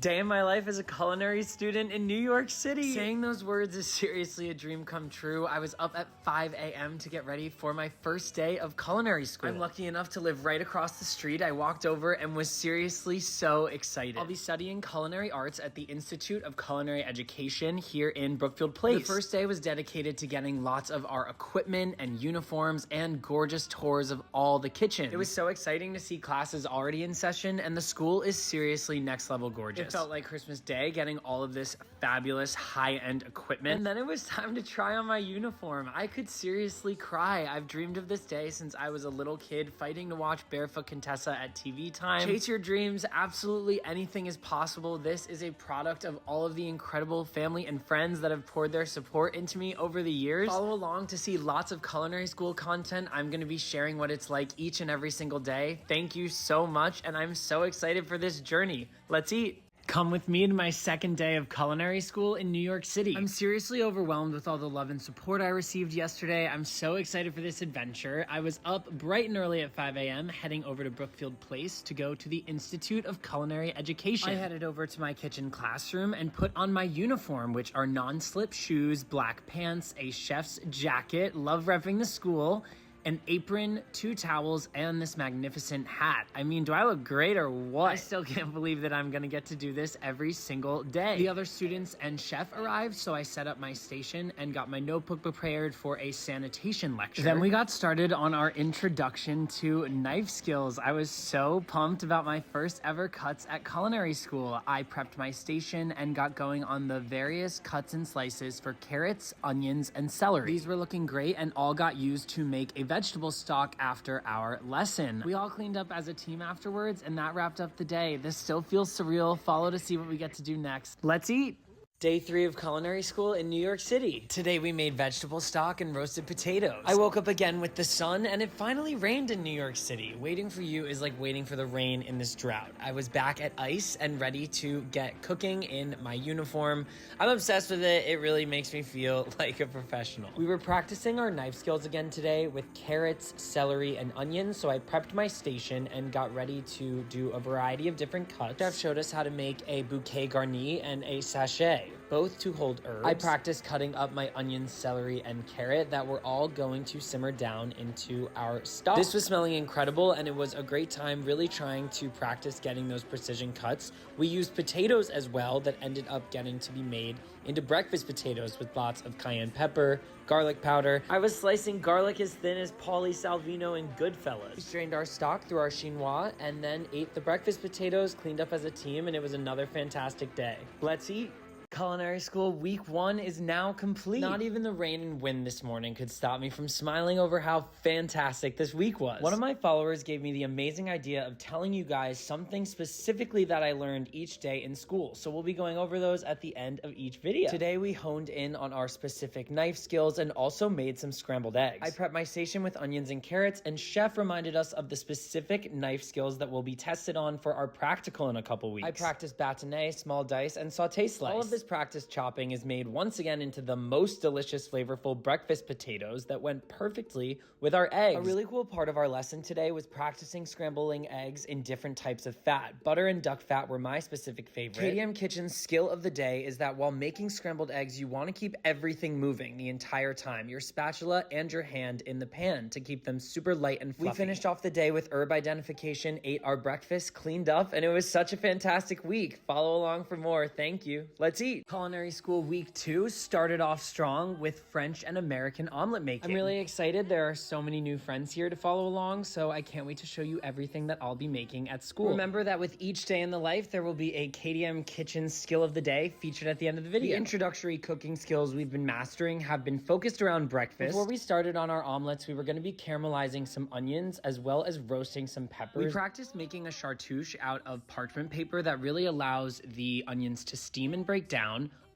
Day in my life as a culinary student in New York City. Saying those words is seriously a dream come true. I was up at 5 a.m. to get ready for my first day of culinary school. I'm lucky enough to live right across the street. I walked over and was seriously so excited. I'll be studying culinary arts at the Institute of Culinary Education here in Brookfield Place. The first day was dedicated to getting lots of our equipment and uniforms and gorgeous tours of all the kitchens. It was so exciting to see classes already in session, and the school is seriously next level gorgeous. It felt like Christmas Day getting all of this fabulous high-end equipment. And then it was time to try on my uniform. I could seriously cry. I've dreamed of this day since I was a little kid fighting to watch Barefoot Contessa at TV time. Chase your dreams. Absolutely anything is possible. This is a product of all of the incredible family and friends that have poured their support into me over the years. Follow along to see lots of culinary school content. I'm going to be sharing what it's like each and every single day. Thank you so much, and I'm so excited for this journey. Let's eat. Come with me to my second day of culinary school in New York City. I'm seriously overwhelmed with all the love and support I received yesterday. I'm so excited for this adventure. I was up bright and early at 5 a.m. heading over to Brookfield Place to go to the Institute of Culinary Education. I headed over to my kitchen classroom and put on my uniform, which are non-slip shoes, black pants, a chef's jacket, love repping the school, an apron, 2 towels, and this magnificent hat. I mean, do I look great or what? I still can't believe that I'm gonna get to do this every single day. The other students and chef arrived, so I set up my station and got my notebook prepared for a sanitation lecture. Then we got started on our introduction to knife skills. I was so pumped about my first ever cuts at culinary school. I prepped my station and got going on the various cuts and slices for carrots, onions, and celery. These were looking great and all got used to make a vegetable stock after our lesson. We all cleaned up as a team afterwards, and that wrapped up the day. This still feels surreal. Follow to see what we get to do next. Let's eat. Day 3 of culinary school in New York City. Today we made vegetable stock and roasted potatoes. I woke up again with the sun, and it finally rained in New York City. Waiting for you is like waiting for the rain in this drought. I was back at ICE and ready to get cooking in my uniform. I'm obsessed with it. It really makes me feel like a professional. We were practicing our knife skills again today with carrots, celery, and onions, so I prepped my station and got ready to do a variety of different cuts. Chef showed us how to make a bouquet garni and a sachet, both to hold herbs. I practiced cutting up my onions, celery, and carrot that were all going to simmer down into our stock. This was smelling incredible, and it was a great time really trying to practice getting those precision cuts. We used potatoes as well that ended up getting to be made into breakfast potatoes with lots of cayenne pepper, garlic powder. I was slicing garlic as thin as Paulie Salvino in Goodfellas. We strained our stock through our chinois and then ate the breakfast potatoes, cleaned up as a team, and it was another fantastic day. Let's eat. Culinary school week 1 is now complete. Not even the rain and wind this morning could stop me from smiling over how fantastic this week was. One of my followers gave me the amazing idea of telling you guys something specifically that I learned each day in school. So we'll be going over those at the end of each video. Today we honed in on our specific knife skills and also made some scrambled eggs. I prepped my station with onions and carrots, and Chef reminded us of the specific knife skills that will be tested on for our practical in a couple weeks. I practiced bâtonnet, small dice, and sauté slice. All of this practice chopping is made once again into the most delicious, flavorful breakfast potatoes that went perfectly with our eggs. A really cool part of our lesson today was practicing scrambling eggs in different types of fat. Butter and duck fat were my specific favorite. KDM Kitchen's skill of the day is that while making scrambled eggs, you want to keep everything moving the entire time. Your spatula and your hand in the pan to keep them super light and fluffy. We finished off the day with herb identification, ate our breakfast, cleaned up, and it was such a fantastic week. Follow along for more. Thank you. Let's eat. Culinary school week 2 started off strong with French and American omelet making. I'm really excited. There are so many new friends here to follow along, so I can't wait to show you everything that I'll be making at school. Remember that with each day in the life, there will be a KDM Kitchen skill of the day featured at the end of the video. The introductory cooking skills we've been mastering have been focused around breakfast. Before we started on our omelets, we were going to be caramelizing some onions as well as roasting some peppers. We practiced making a chartouche out of parchment paper that really allows the onions to steam and break down.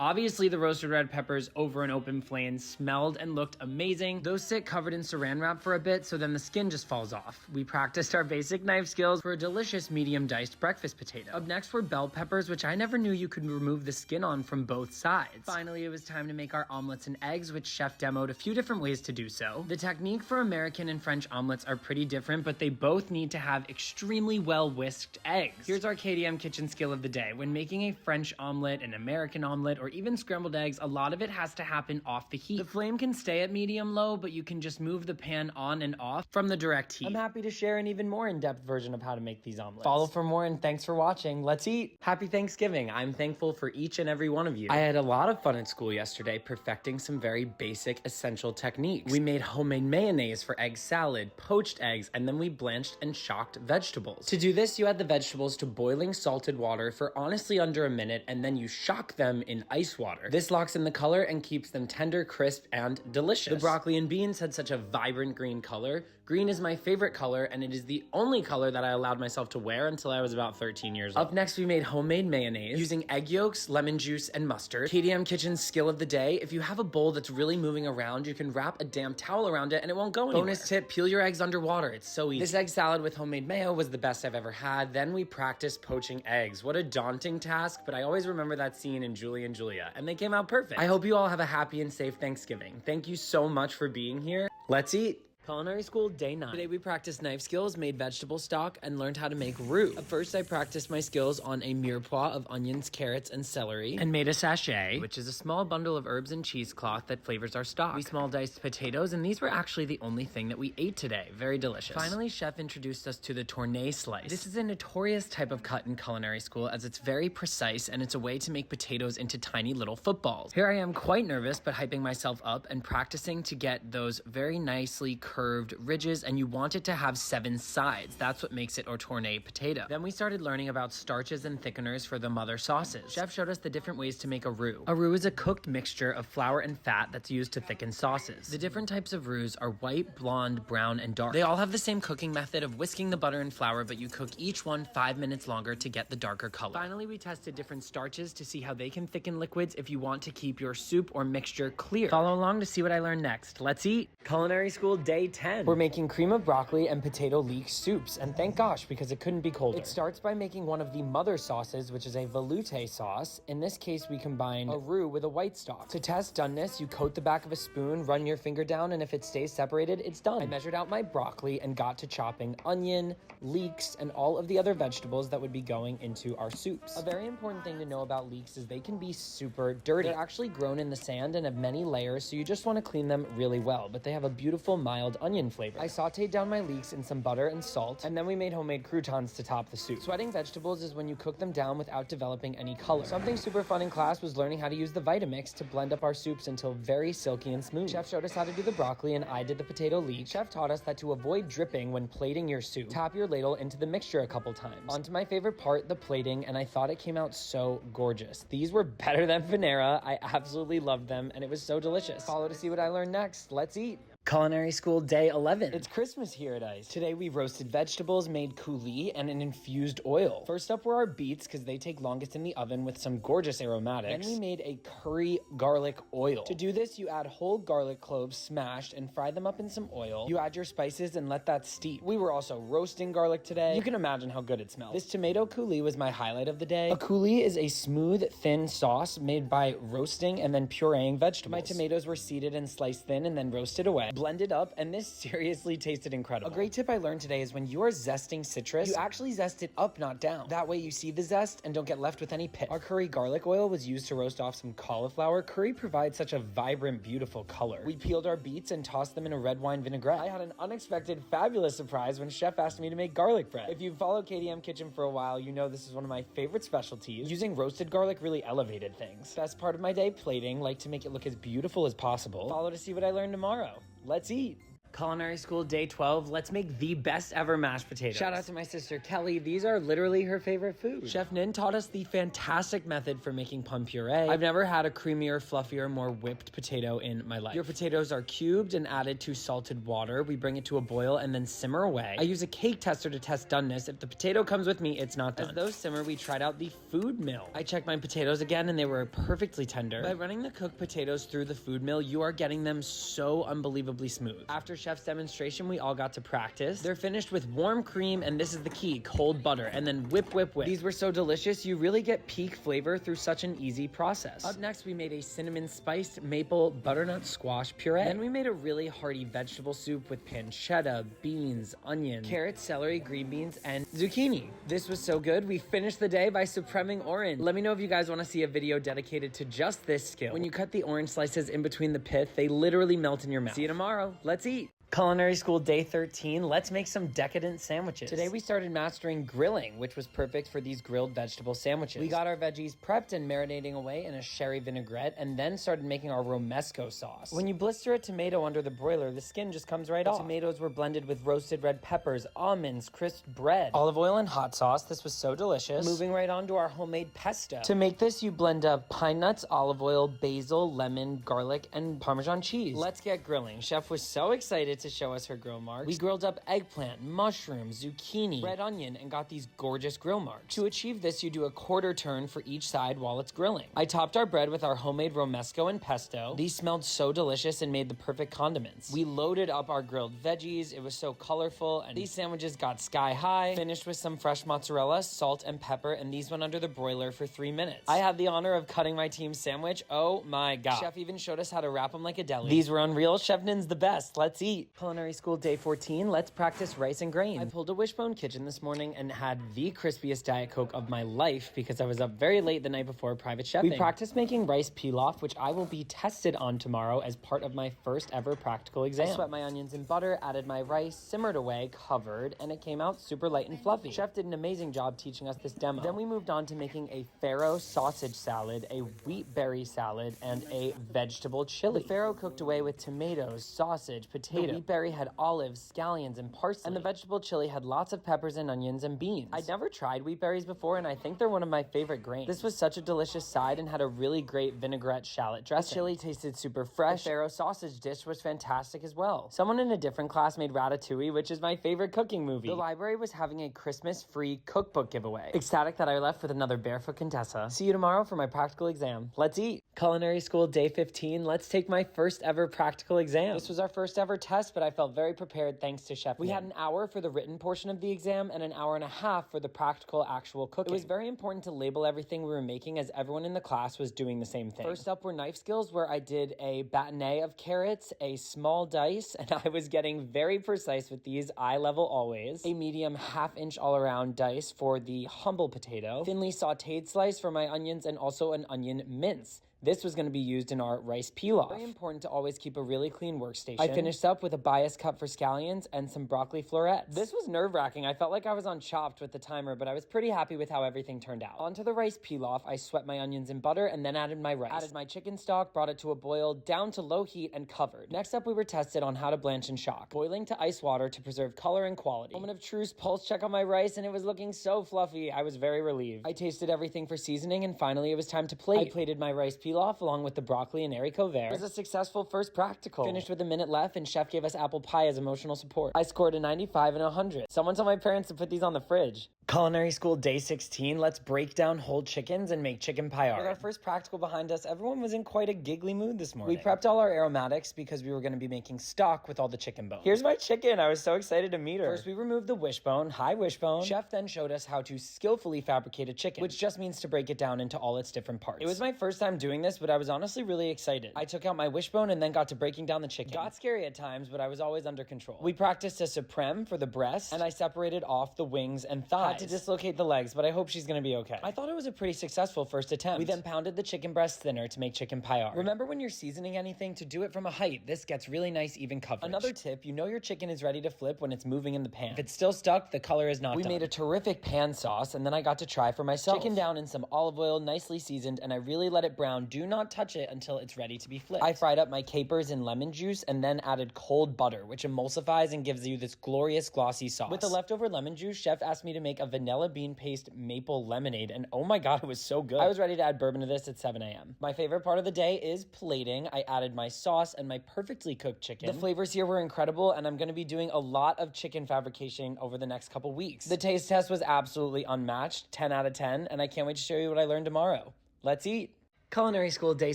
Obviously, the roasted red peppers over an open flame smelled and looked amazing. Those sit covered in saran wrap for a bit, so then the skin just falls off. We practiced our basic knife skills for a delicious medium diced breakfast potato. Up next were bell peppers, which I never knew you could remove the skin on from both sides. Finally, it was time to make our omelets and eggs, which Chef demoed a few different ways to do so. The technique for American and French omelets are pretty different, but they both need to have extremely well whisked eggs. Here's our KDM kitchen skill of the day. When making a French omelet, an American omelet, or even scrambled eggs, a lot of it has to happen off the heat. The flame can stay at medium-low, but you can just move the pan on and off from the direct heat. I'm happy to share an even more in-depth version of how to make these omelets. Follow for more, and thanks for watching. Let's eat! Happy Thanksgiving! I'm thankful for each and every one of you. I had a lot of fun at school yesterday, perfecting some very basic, essential techniques. We made homemade mayonnaise for egg salad, poached eggs, and then we blanched and shocked vegetables. To do this, you add the vegetables to boiling salted water for honestly under a minute, and then you shock them in ice water. This locks in the color and keeps them tender, crisp, and delicious. The broccoli and beans had such a vibrant green color. Green is my favorite color, and it is the only color that I allowed myself to wear until I was about 13 years old. Up next, we made homemade mayonnaise using egg yolks, lemon juice, and mustard. KDM Kitchen's skill of the day: if you have a bowl that's really moving around, you can wrap a damp towel around it and it won't go anywhere. Bonus tip: peel your eggs underwater. It's so easy. This egg salad with homemade mayo was the best I've ever had. Then we practiced poaching eggs. What a daunting task, but I always remember that scene in Julie and Julia, and they came out perfect. I hope you all have a happy and safe Thanksgiving. Thank you so much for being here. Let's eat! Culinary School Day 9. Today we practiced knife skills, made vegetable stock, and learned how to make roux. At first I practiced my skills on a mirepoix of onions, carrots, and celery, and made a sachet, which is a small bundle of herbs and cheesecloth that flavors our stock. We small diced potatoes, and these were actually the only thing that we ate today. Very delicious. Finally, Chef introduced us to the tournée slice. This is a notorious type of cut in culinary school as it's very precise, and it's a way to make potatoes into tiny little footballs. Here I am quite nervous, but hyping myself up and practicing to get those very nicely curved ridges, and you want it to have 7 sides. That's what makes it a tournée potato. Then we started learning about starches and thickeners for the mother sauces. Chef showed us the different ways to make a roux. A roux is a cooked mixture of flour and fat that's used to thicken sauces. The different types of roux are white, blonde, brown, and dark. They all have the same cooking method of whisking the butter and flour, but you cook each one 5 minutes longer to get the darker color. Finally, we tested different starches to see how they can thicken liquids if you want to keep your soup or mixture clear. Follow along to see what I learned next. Let's eat! Culinary School Day 10. We're making cream of broccoli and potato leek soups, and thank gosh, because it couldn't be colder. It starts by making one of the mother sauces, which is a velouté sauce. In this case, we combine a roux with a white stock. To test doneness, you coat the back of a spoon, run your finger down, and if it stays separated, it's done. I measured out my broccoli and got to chopping onion, leeks, and all of the other vegetables that would be going into our soups. A very important thing to know about leeks is they can be super dirty. They're actually grown in the sand and have many layers, so you just want to clean them really well, but they have a beautiful mild onion flavor. I sauteed down my leeks in some butter and salt, and then we made homemade croutons to top the soup. Sweating vegetables is when you cook them down without developing any color. Something super fun in class was learning how to use the Vitamix to blend up our soups until very silky and smooth. Chef showed us how to do the broccoli, and I did the potato leek. Chef taught us that to avoid dripping when plating your soup, tap your ladle into the mixture a couple times. On to my favorite part, the plating, and I thought it came out so gorgeous. These were better than Panera. I absolutely loved them, and it was so delicious. Follow to see what I learned next. Let's eat! Culinary School Day 11. It's Christmas here at ICE. Today we roasted vegetables, made coulis, and an infused oil. First up were our beets, because they take longest in the oven with some gorgeous aromatics. Then we made a curry garlic oil. To do this, you add whole garlic cloves smashed and fry them up in some oil. You add your spices and let that steep. We were also roasting garlic today. You can imagine how good it smells. This tomato coulis was my highlight of the day. A coulis is a smooth, thin sauce made by roasting and then pureeing vegetables. My tomatoes were seeded and sliced thin and then roasted away. Blended up, and this seriously tasted incredible. A great tip I learned today is when you are zesting citrus, you actually zest it up, not down. That way you see the zest and don't get left with any pit. Our curry garlic oil was used to roast off some cauliflower. Curry provides such a vibrant, beautiful color. We peeled our beets and tossed them in a red wine vinaigrette. I had an unexpected, fabulous surprise when Chef asked me to make garlic bread. If you've followed KDM Kitchen for a while, you know this is one of my favorite specialties. Using roasted garlic really elevated things. Best part of my day, plating, like to make it look as beautiful as possible. Follow to see what I learned tomorrow. Let's eat! Culinary school day 12, let's make the best ever mashed potatoes. Shout out to my sister Kelly, these are literally her favorite food. Chef Nin taught us the fantastic method for making plum puree. I've never had a creamier, fluffier, more whipped potato in my life. Your potatoes are cubed and added to salted water. We bring it to a boil and then simmer away. I use a cake tester to test doneness. If the potato comes with me, it's not done. As those simmer, we tried out the food mill. I checked my potatoes again and they were perfectly tender. By running the cooked potatoes through the food mill, you are getting them so unbelievably smooth. After chef's demonstration, we all got to practice. They're finished with warm cream, and this is the key, cold butter, and then whip, whip, whip. These were so delicious, you really get peak flavor through such an easy process. Up next, we made a cinnamon spiced maple butternut squash puree. Then we made a really hearty vegetable soup with pancetta, beans, onion, carrots, celery, green beans, and zucchini. This was so good, we finished the day by supreming orange. Let me know if you guys want to see a video dedicated to just this skill. When you cut the orange slices in between the pith, they literally melt in your mouth. See you tomorrow. Let's eat. Culinary school day 13, let's make some decadent sandwiches. Today we started mastering grilling, which was perfect for these grilled vegetable sandwiches. We got our veggies prepped and marinating away in a sherry vinaigrette, and then started making our romesco sauce. When you blister a tomato under the broiler, the skin just comes right off. Tomatoes were blended with roasted red peppers, almonds, crisped bread, olive oil, and hot sauce. This was so delicious. Moving right on to our homemade pesto. To make this, you blend up pine nuts, olive oil, basil, lemon, garlic, and Parmesan cheese. Let's get grilling. Chef was so excited to show us her grill marks. We grilled up eggplant, mushrooms, zucchini, red onion, and got these gorgeous grill marks. To achieve this, you do a quarter turn for each side while it's grilling. I topped our bread with our homemade romesco and pesto. These smelled so delicious and made the perfect condiments. We loaded up our grilled veggies. It was so colorful, and these sandwiches got sky high. Finished with some fresh mozzarella, salt, and pepper, and these went under the broiler for 3 minutes. I had the honor of cutting my team's sandwich. Oh my god. Chef even showed us how to wrap them like a deli. These were unreal. Chef Nin's the best. Let's eat. Culinary school day 14, let's practice rice and grain. I pulled a Wishbone Kitchen this morning and had the crispiest Diet Coke of my life because I was up very late the night before private chefing. We practiced making rice pilaf, which I will be tested on tomorrow as part of my first ever practical exam. I sweat my onions in butter, added my rice, simmered away, covered, and it came out super light and fluffy. Chef did an amazing job teaching us this demo. Then we moved on to making a farro sausage salad, a wheat berry salad, and a vegetable chili. The farro cooked away with tomatoes, sausage, potato. The wheat berry had olives, scallions, and parsley. And the vegetable chili had lots of peppers and onions and beans. I'd never tried wheat berries before, and I think they're one of my favorite grains. This was such a delicious side and had a really great vinaigrette shallot dressing. The chili tasted super fresh. The farro sausage dish was fantastic as well. Someone in a different class made ratatouille, which is my favorite cooking movie. The library was having a Christmas-free cookbook giveaway. Ecstatic that I left with another barefoot Contessa. See you tomorrow for my practical exam. Let's eat. Culinary school day 15, let's take my first ever practical exam. This was our first ever test, but I felt very prepared thanks to Chef Nin. We had an hour for the written portion of the exam and an hour and a half for the practical actual cooking. It was very important to label everything we were making as everyone in the class was doing the same thing. First up were knife skills, where I did a bâtonnet of carrots, a small dice, and I was getting very precise with these, eye level always. A medium half-inch all-around dice for the humble potato, thinly sauteed slice for my onions, and also an onion mince. This was going to be used in our rice pilaf. Very important to always keep a really clean workstation. I finished up with a bias cup for scallions and some broccoli florets. This was nerve-wracking. I felt like I was on Chopped with the timer, but I was pretty happy with how everything turned out. Onto the rice pilaf, I sweat my onions in butter and then added my rice. Added my chicken stock, brought it to a boil, down to low heat, and covered. Next up, we were tested on how to blanch and shock, boiling to ice water to preserve color and quality. Moment of truce, pulse check on my rice, and it was looking so fluffy. I was very relieved. I tasted everything for seasoning, and finally it was time to plate. I plated my rice pilaf along with the broccoli and haricot vert. It was a successful first practical. Finished with a minute left, and Chef gave us apple pie as emotional support. I scored a 95 and a 100. Someone told my parents to put these on the fridge. Culinary school day 16, let's break down whole chickens and make chicken paella. With our first practical behind us, everyone was in quite a giggly mood this morning. We prepped all our aromatics because we were going to be making stock with all the chicken bones. Here's my chicken. I was so excited to meet her. First, we removed the wishbone. Hi, wishbone. Chef then showed us how to skillfully fabricate a chicken, which just means to break it down into all its different parts. It was my first time doing this, but I was honestly really excited. I took out my wishbone and then got to breaking down the chicken. Got scary at times, but I was always under control. We practiced a supreme for the breast, and I separated off the wings and thighs. Had to dislocate the legs, but I hope she's gonna be okay. I thought it was a pretty successful first attempt. We then pounded the chicken breast thinner to make chicken paella. Remember, when you're seasoning anything, to do it from a height. This gets really nice even coverage. Another tip, you know your chicken is ready to flip when it's moving in the pan. If it's still stuck, the color is not done. We made a terrific pan sauce, and then I got to try for myself. Chicken down in some olive oil, nicely seasoned, and I really let it brown Do not touch it until it's ready to be flipped. I fried up my capers in lemon juice and then added cold butter, which emulsifies and gives you this glorious glossy sauce. With the leftover lemon juice, chef asked me to make a vanilla bean paste maple lemonade, and oh my god, it was so good. I was ready to add bourbon to this at 7 a.m. My favorite part of the day is plating. I added my sauce and my perfectly cooked chicken. The flavors here were incredible, and I'm going to be doing a lot of chicken fabrication over the next couple weeks. The taste test was absolutely unmatched, 10 out of 10, and I can't wait to show you what I learned tomorrow. Let's eat. Culinary school day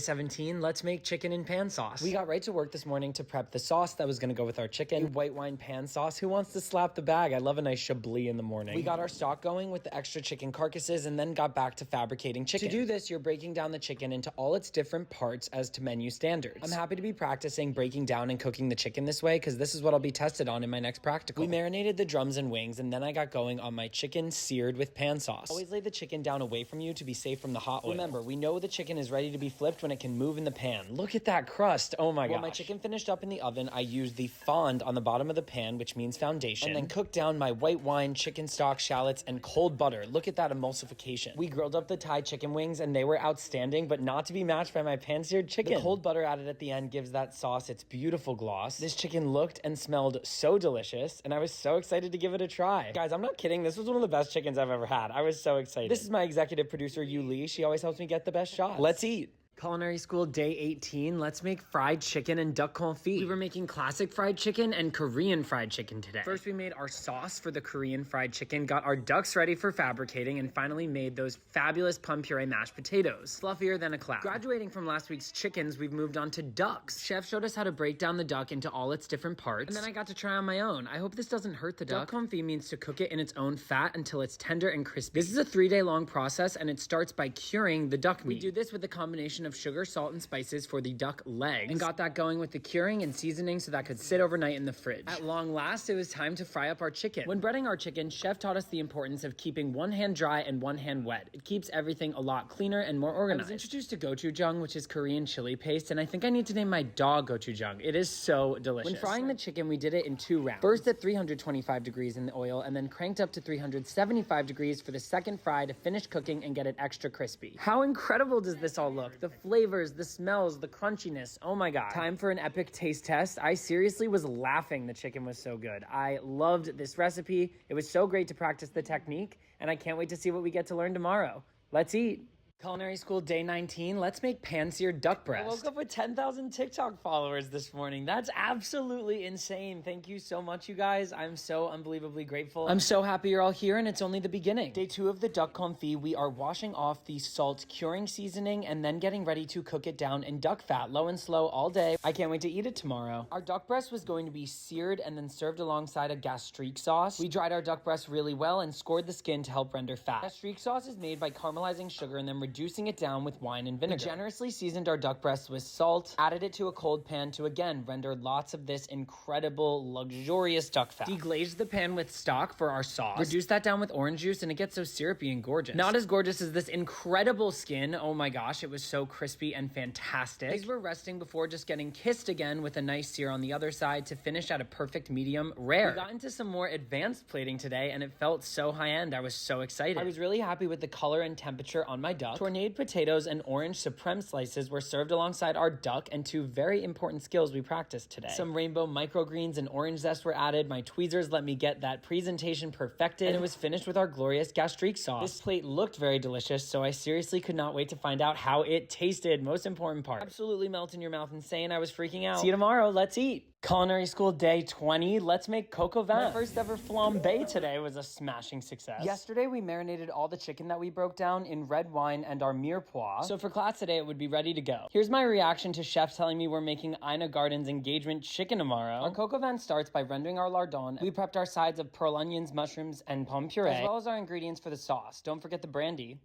17, let's make chicken in pan sauce. We got right to work this morning to prep the sauce that was gonna go with our chicken. White wine pan sauce. Who wants to slap the bag? I love a nice chablis in the morning. We got our stock going with the extra chicken carcasses and then got back to fabricating chicken. To do this, you're breaking down the chicken into all its different parts as to menu standards. I'm happy to be practicing breaking down and cooking the chicken this way because this is what I'll be tested on in my next practical. We marinated the drums and wings, and then I got going on my chicken seared with pan sauce. Always lay the chicken down away from you to be safe from the hot oil. Remember, we know the chicken is ready to be flipped when it can move in the pan. Look at that crust. Oh my god. When my chicken finished up in the oven, I used the fond on the bottom of the pan, which means foundation, and then cooked down my white wine, chicken stock, shallots, and cold butter. Look at that emulsification. We grilled up the Thai chicken wings, and they were outstanding, but not to be matched by my pan-seared chicken. The cold butter added at the end gives that sauce its beautiful gloss. This chicken looked and smelled so delicious, and I was so excited to give it a try. Guys, I'm not kidding. This was one of the best chickens I've ever had. I was so excited. This is my executive producer, Yu Lee. She always helps me get the best shots. Let's eat. Culinary school day 18, let's make fried chicken and duck confit. We were making classic fried chicken and Korean fried chicken today. First, we made our sauce for the Korean fried chicken, got our ducks ready for fabricating, and finally made those fabulous plum puree mashed potatoes. Fluffier than a cloud. Graduating from last week's chickens, we've moved on to ducks. Chef showed us how to break down the duck into all its different parts, and then I got to try on my own. I hope this doesn't hurt the duck. Duck confit means to cook it in its own fat until it's tender and crispy. This is a 3-day long process, and it starts by curing the duck meat. We do this with a combination of sugar, salt, and spices for the duck legs, and got that going with the curing and seasoning so that could sit overnight in the fridge. At long last, it was time to fry up our chicken. When breading our chicken, chef taught us the importance of keeping one hand dry and one hand wet. It keeps everything a lot cleaner and more organized. I was introduced to gochujang, which is Korean chili paste, and I think I need to name my dog gochujang. It is so delicious. When frying the chicken, we did it in 2 rounds. First at 325 degrees in the oil, and then cranked up to 375 degrees for the second fry to finish cooking and get it extra crispy. How incredible does this all look? The flavors, the smells, the crunchiness. Oh my god. Time for an epic taste test. I seriously was laughing. The chicken was so good. I loved this recipe. It was so great to practice the technique, and I can't wait to see what we get to learn tomorrow. Let's eat. Culinary school day 19, let's make pan-seared duck breast. I woke up with 10,000 TikTok followers this morning. That's absolutely insane. Thank you so much, you guys. I'm so unbelievably grateful. I'm so happy you're all here, and it's only the beginning. Day 2 of the duck confit, we are washing off the salt curing seasoning and then getting ready to cook it down in duck fat, low and slow all day. I can't wait to eat it tomorrow. Our duck breast was going to be seared and then served alongside a gastrique sauce. We dried our duck breast really well and scored the skin to help render fat. Gastrique sauce is made by caramelizing sugar and then reducing it down with wine and vinegar. We generously seasoned our duck breasts with salt, added it to a cold pan to again render lots of this incredible, luxurious duck fat. Deglazed the pan with stock for our sauce. Reduced that down with orange juice and it gets so syrupy and gorgeous. Not as gorgeous as this incredible skin. Oh my gosh, it was so crispy and fantastic. These were resting before just getting kissed again with a nice sear on the other side to finish at a perfect medium rare. We got into some more advanced plating today and it felt so high-end. I was so excited. I was really happy with the color and temperature on my duck. Tornado potatoes and orange supreme slices were served alongside our duck, and 2 very important skills we practiced today. Some rainbow microgreens and orange zest were added. My tweezers let me get that presentation perfected, and it was finished with our glorious gastrique sauce. This plate looked very delicious, so I seriously could not wait to find out how it tasted. Most important part. Absolutely melt in your mouth insane. I was freaking out. See you tomorrow. Let's eat. Culinary school day 20, let's make coq au vin. My first ever flambe today was a smashing success. Yesterday, we marinated all the chicken that we broke down in red wine and our mirepoix. So for class today, it would be ready to go. Here's my reaction to chef telling me we're making Ina Garden's engagement chicken tomorrow. Our coq au vin starts by rendering our lardon. We prepped our sides of pearl onions, mushrooms, and pomme puree, as well as our ingredients for the sauce. Don't forget the brandy.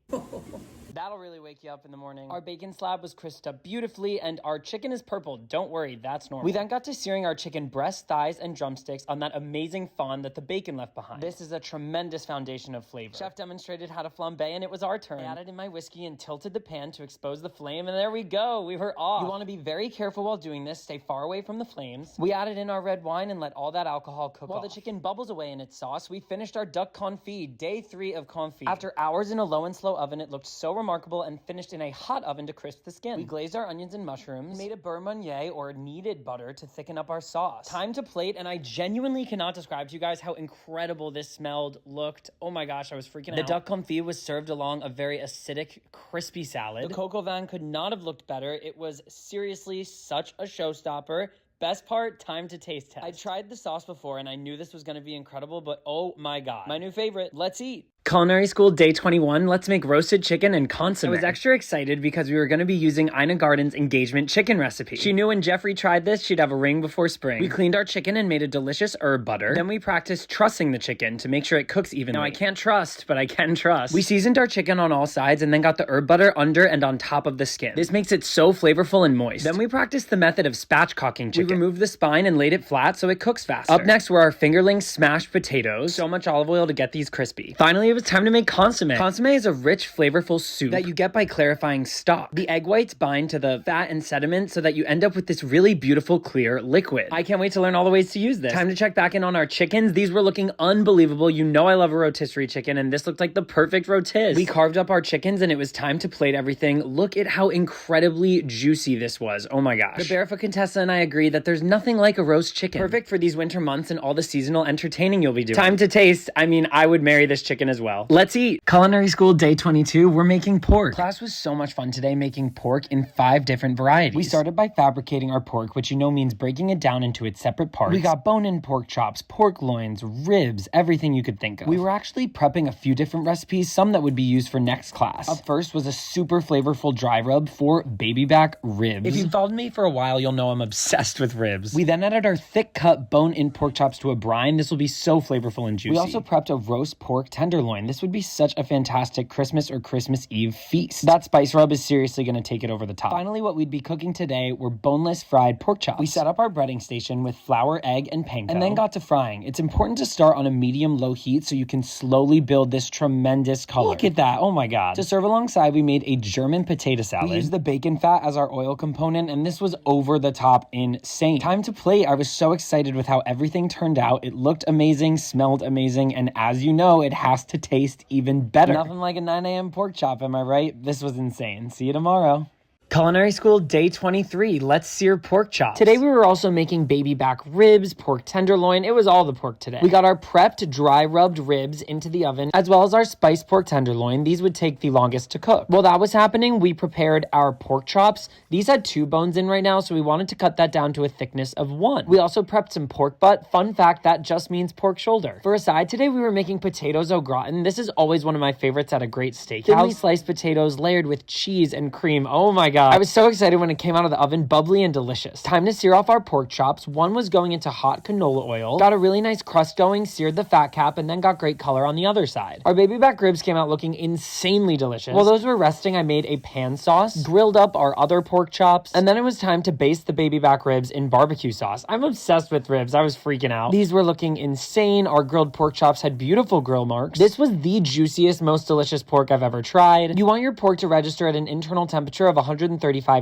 That'll really wake you up in the morning. Our bacon slab was crisped up beautifully, and our chicken is purple. Don't worry, that's normal. We then got to searing our chicken breast, thighs, and drumsticks on that amazing fond that the bacon left behind. This is a tremendous foundation of flavor. Chef demonstrated how to flambe, and it was our turn. I added in my whiskey and tilted the pan to expose the flame, and there we go. We were off. You want to be very careful while doing this. Stay far away from the flames. We added in our red wine and let all that alcohol cook While the chicken bubbles away in its sauce, we finished our duck confit, day 3 of confit. After hours in a low and slow oven, it looked so remarkable remarkable and finished in a hot oven to crisp the skin. We glazed our onions and mushrooms, made a beurre meunier or kneaded butter to thicken up our sauce. Time to plate, and I genuinely cannot describe to you guys how incredible this smelled, looked. Oh my gosh, I was freaking out. The duck confit was served along a very acidic, crispy salad. The coq au vin could not have looked better. It was seriously such a showstopper. Best part, time to taste test. I tried the sauce before and I knew this was gonna be incredible, but oh my god. My new favorite, let's eat. Culinary school day 21, let's make roasted chicken and consomme. I was extra excited because we were going to be using Ina Garten's engagement chicken recipe. She knew when Jeffrey tried this, she'd have a ring before spring. We cleaned our chicken and made a delicious herb butter. Then we practiced trussing the chicken to make sure it cooks evenly. Now I can't trust, but I can trust. We seasoned our chicken on all sides and then got the herb butter under and on top of the skin. This makes it so flavorful and moist. Then we practiced the method of spatchcocking chicken. We removed the spine and laid it flat so it cooks faster. Up next were our fingerling smashed potatoes. So much olive oil to get these crispy. Finally, it was time to make consomme. Consomme is a rich, flavorful soup that you get by clarifying stock. The egg whites bind to the fat and sediment so that you end up with this really beautiful, clear liquid. I can't wait to learn all the ways to use this. Time to check back in on our chickens. These were looking unbelievable. You know I love a rotisserie chicken, and this looked like the perfect rotis. We carved up our chickens, and it was time to plate everything. Look at how incredibly juicy this was. Oh my gosh. The barefoot contessa and I agree that there's nothing like a roast chicken. Perfect for these winter months and all the seasonal entertaining you'll be doing. Time to taste. I mean, I would marry this chicken as well. Let's eat. Culinary school day 22, we're making pork. Class was so much fun today making pork in 5 different varieties. We started by fabricating our pork, which you know means breaking it down into its separate parts. We got bone-in pork chops, pork loins, ribs, everything you could think of. We were actually prepping a few different recipes, some that would be used for next class. Up first was a super flavorful dry rub for baby back ribs. If you've followed me for a while, you'll know I'm obsessed with ribs. We then added our thick cut bone-in pork chops to a brine. This will be so flavorful and juicy. We also prepped a roast pork tenderloin. This would be such a fantastic Christmas or Christmas Eve feast. That spice rub is seriously going to take it over the top. Finally, what we'd be cooking today were boneless fried pork chops. We set up our breading station with flour, egg, and panko, and then got to frying. It's important to start on a medium-low heat so you can slowly build this tremendous color. Look at that. Oh my god. To serve alongside, we made a German potato salad. We used the bacon fat as our oil component, and this was over the top insane. Time to plate. I was so excited with how everything turned out. It looked amazing, smelled amazing, and as you know, it has to taste even better. Nothing like a 9 a.m. pork chop, am I right? This was insane. See you tomorrow. Culinary school day 23, let's sear pork chops. Today we were also making baby back ribs, pork tenderloin. It was all the pork today. We got our prepped dry rubbed ribs into the oven, as well as our spiced pork tenderloin. These would take the longest to cook. While that was happening, we prepared our pork chops. These had 2 bones in right now, so we wanted to cut that down to a thickness of 1. We also prepped some pork butt. Fun fact, that just means pork shoulder. For a side today, we were making potatoes au gratin. This is always one of my favorites at a great steakhouse. Thinly sliced potatoes layered with cheese and cream. Oh my god. I was so excited when it came out of the oven, bubbly and delicious. Time to sear off our pork chops. One was going into hot canola oil. Got a really nice crust going, seared the fat cap, and then got great color on the other side. Our baby back ribs came out looking insanely delicious. While those were resting, I made a pan sauce, grilled up our other pork chops, and then it was time to baste the baby back ribs in barbecue sauce. I'm obsessed with ribs. I was freaking out. These were looking insane. Our grilled pork chops had beautiful grill marks. This was the juiciest, most delicious pork I've ever tried. You want your pork to register at an internal temperature of 135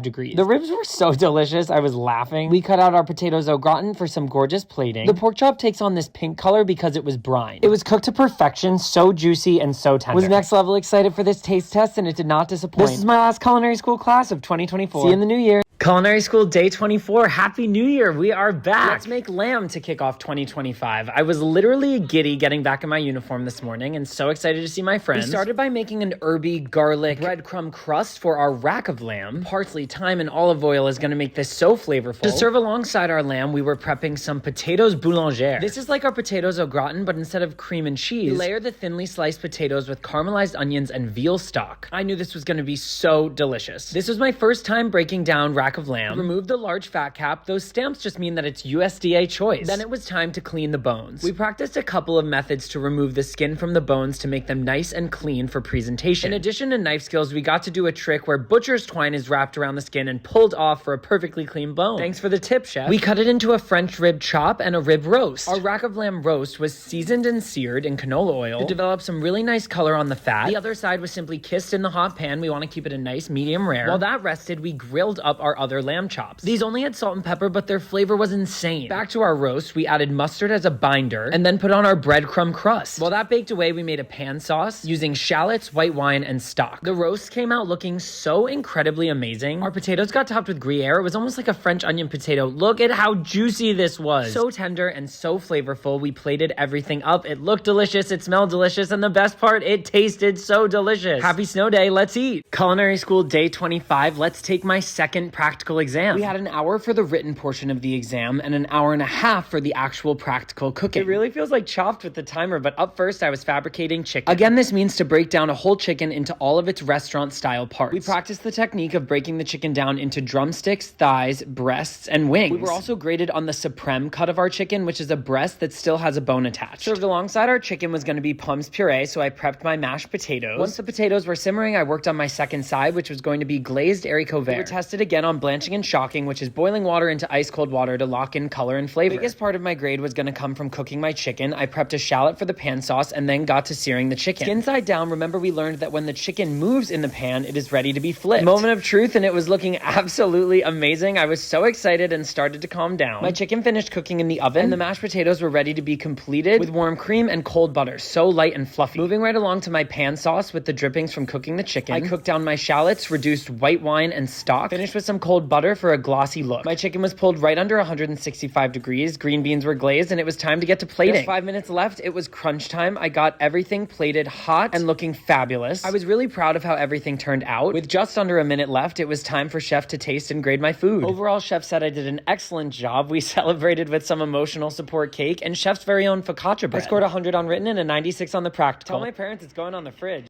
degrees. The ribs were so delicious, I was laughing. We cut out our potatoes au gratin for some gorgeous plating. The pork chop takes on this pink color because it was brine. It was cooked to perfection, so juicy and so tender. Was next level excited for this taste test, and it did not disappoint. This is my last culinary school class of 2024. See you in the new year. Culinary school day 24. Happy New Year. We are back. Let's make lamb to kick off 2025. I was literally giddy getting back in my uniform this morning and so excited to see my friends. We started by making an herby garlic breadcrumb crust for our rack of lamb. Parsley, thyme, and olive oil is going to make this so flavorful. To serve alongside our lamb, we were prepping some potatoes boulangères. This is like our potatoes au gratin, but instead of cream and cheese, we layer the thinly sliced potatoes with caramelized onions and veal stock. I knew this was going to be so delicious. This was my first time breaking down rack of lamb. Remove the large fat cap. Those stamps just mean that it's USDA choice. Then it was time to clean the bones. We practiced a couple of methods to remove the skin from the bones to make them nice and clean for presentation. In addition to knife skills, we got to do a trick where butcher's twine is wrapped around the skin and pulled off for a perfectly clean bone. Thanks for the tip, chef. We cut it into a French rib chop and a rib roast. Our rack of lamb roast was seasoned and seared in canola oil to develop some really nice color on the fat. The other side was simply kissed in the hot pan. We want to keep it a nice medium rare. While that rested, we grilled up our our other lamb chops. These only had salt and pepper, but their flavor was insane. Back to our roast, we added mustard as a binder and then put on our breadcrumb crust. While that baked away, we made a pan sauce using shallots, white wine, and stock. The roast came out looking so incredibly amazing. Our potatoes got topped with Gruyere. It was almost like a French onion potato. Look at how juicy this was. So tender and so flavorful. We plated everything up. It looked delicious. It smelled delicious. And the best part, it tasted so delicious. Happy snow day. Let's eat. Culinary school day 25. Let's take my second practical exam. We had an hour for the written portion of the exam and an hour and a half for the actual practical cooking. It really feels like chopped with the timer, but up first I was fabricating chicken. Again, this means to break down a whole chicken into all of its restaurant style parts. We practiced the technique of breaking the chicken down into drumsticks, thighs, breasts, and wings. We were also graded on the supreme cut of our chicken, which is a breast that still has a bone attached. Served alongside our chicken was going to be Plum's puree, so I prepped my mashed potatoes. Once the potatoes were simmering, I worked on my second side, which was going to be glazed haricot vert. We were tested again on blanching and shocking, which is boiling water into ice cold water to lock in color and flavor. The biggest part of my grade was going to come from cooking my chicken. I prepped a shallot for the pan sauce and then got to searing the chicken. Skin side down, remember we learned that when the chicken moves in the pan, it is ready to be flipped. Moment of truth, and it was looking absolutely amazing. I was so excited and started to calm down. My chicken finished cooking in the oven, and the mashed potatoes were ready to be completed with warm cream and cold butter, so light and fluffy. Moving right along to my pan sauce with the drippings from cooking the chicken, I cooked down my shallots, reduced white wine and stock, finished with some cold butter for a glossy look. My chicken was pulled right under 165 degrees, green beans were glazed, and it was time to get to plating. Just 5 minutes left, it was crunch time. I got everything plated hot and looking fabulous. I was really proud of how everything turned out. With just under a minute left, it was time for Chef to taste and grade my food. Overall, Chef said I did an excellent job. We celebrated with some emotional support cake and Chef's very own focaccia bread. I scored 100 on written and a 96 on the practical. Tell my parents it's going on the fridge.